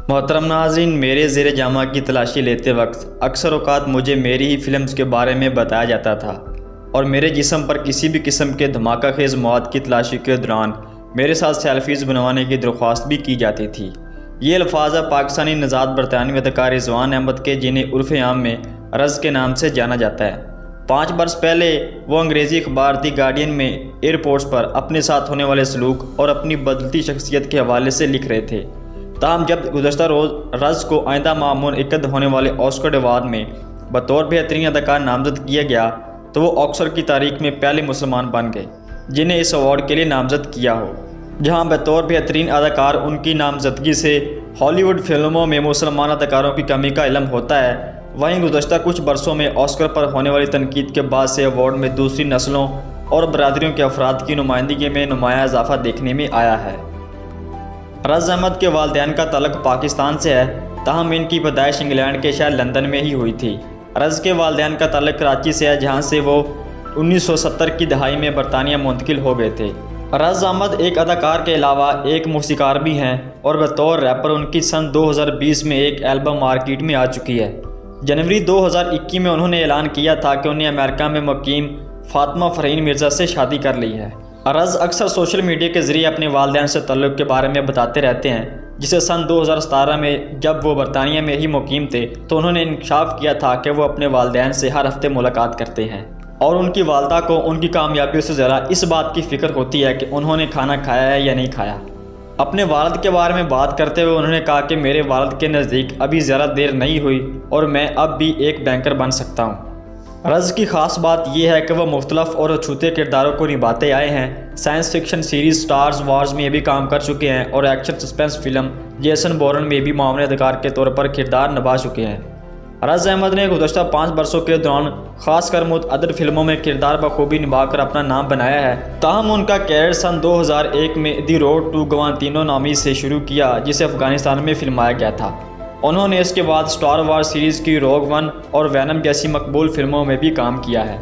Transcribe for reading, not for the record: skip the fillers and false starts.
मोहतरम नाज़रीन, मेरे ज़ेर जामा की तलाशी लेते वक्त अक्सर औक़ात मुझे मेरी ही फ़िल्म्स के बारे में बताया जाता था और मेरे जिस्म पर किसी भी किस्म के धमाका खेज़ मौत की तलाशी के दौरान मेरे साथ सेल्फ़ीज़ बनवाने की दरख्वास्त भी की जाती थी। ये अल्फाज पाकिस्तानी नज़ाद बरतानवी अदाकार रिजवान अहमद के, जिन्हें उर्फ़ आम में रज़ के नाम से जाना जाता है। 5 बरस पहले वो अंग्रेज़ी अखबार दी गार्डियन में एयरपोर्ट्स पर अपने साथ होने वाले सलूक और अपनी बदलती शख्सियत के हवाले से लिख रहे थे। ताहम जब गुज़श्ता रोज़ रज़ को आइंदा माह मुनइक़द होने वाले ऑस्कर अवार्ड में बतौर बेहतरीन अदाकार नामज़द किया गया तो वो ऑस्कर की तारीख में पहले मुसलमान बन गए जिन्हें इस अवार्ड के लिए नामज़द किया हो। जहां बतौर बेहतरीन अदाकार उनकी नामज़दगी से हॉलीवुड फिल्मों में मुसलमान अदाकारों की कमी का इल्म होता है, वहीं गुज़श्ता कुछ बरसों में ऑस्कर पर होने वाली तनकीद के बाद से अवार्ड में दूसरी नस्लों और बरादरियों के अफराद की नुमाइंदगी में नुमाया इजाफा देखने में आया है। रज़ अहमद के वालिदैन का तल्लुक़ पाकिस्तान से है, ताहम इनकी पैदाइश इंग्लैंड के शहर लंदन में ही हुई थी। रज़ के वालिदैन का तल्लुक़ कराची से है, जहाँ से वो 1970 की दहाई में बरतानिया मुंतकिल हो गए थे। रज़ अहमद एक अदाकार के अलावा एक मौसीकार भी हैं और बतौर रैपर उनकी सन 2020 में एक एल्बम मार्केट में आ चुकी है। जनवरी 2021 में उन्होंने ऐलान किया था कि उन्हें अमेरिका में मुकीम फातिमा फ़रहीन मिर्ज़ा से शादी कर ली है। रज़ अक्सर सोशल मीडिया के ज़रिए अपने वालिदैन से तल्लुक़ के बारे में बताते रहते हैं, जिसे सन 2017 में जब वो बरतानिया में ही मुकीम थे तो उन्होंने इंकशाफ किया था कि वो अपने वालिदैन से हर हफ्ते मुलाकात करते हैं और उनकी वालदा को उनकी कामयाबियों से ज़रा इस बात की फ़िक्र होती है कि उन्होंने खाना खाया है या नहीं खाया। अपने वालिद के बारे में बात करते हुए उन्होंने कहा कि मेरे वालिद के नज़दीक अभी ज़रा देर नहीं हुई और मैं अब भी एक बैंकर बन सकता हूँ। रज़ की ख़ास बात यह है कि वह मुख्तलफ़ और अछूते किरदारों को निभाते आए हैं। Science fiction series stars wars में भी काम कर चुके हैं और action suspense film Jason Bourne में भी मामूली अदाकार के तौर पर किरदार निभा चुके हैं। रज़ अहमद ने गुज़श्ता 5 बरसों के दौरान खासकर मुतअद्दिद फिल्मों में किरदार बखूबी निभाकर अपना नाम बनाया है। ताहम उनका कैरियर सन 2001 में दी रोड टू गवांतीनो नामी से शुरू किया, जिसे अफ़गानिस्तान में फिल्माया गया था। उन्होंने इसके बाद स्टार वार सीरीज़ की रोग वन और वैनम जैसी मकबूल फिल्मों में भी काम किया है।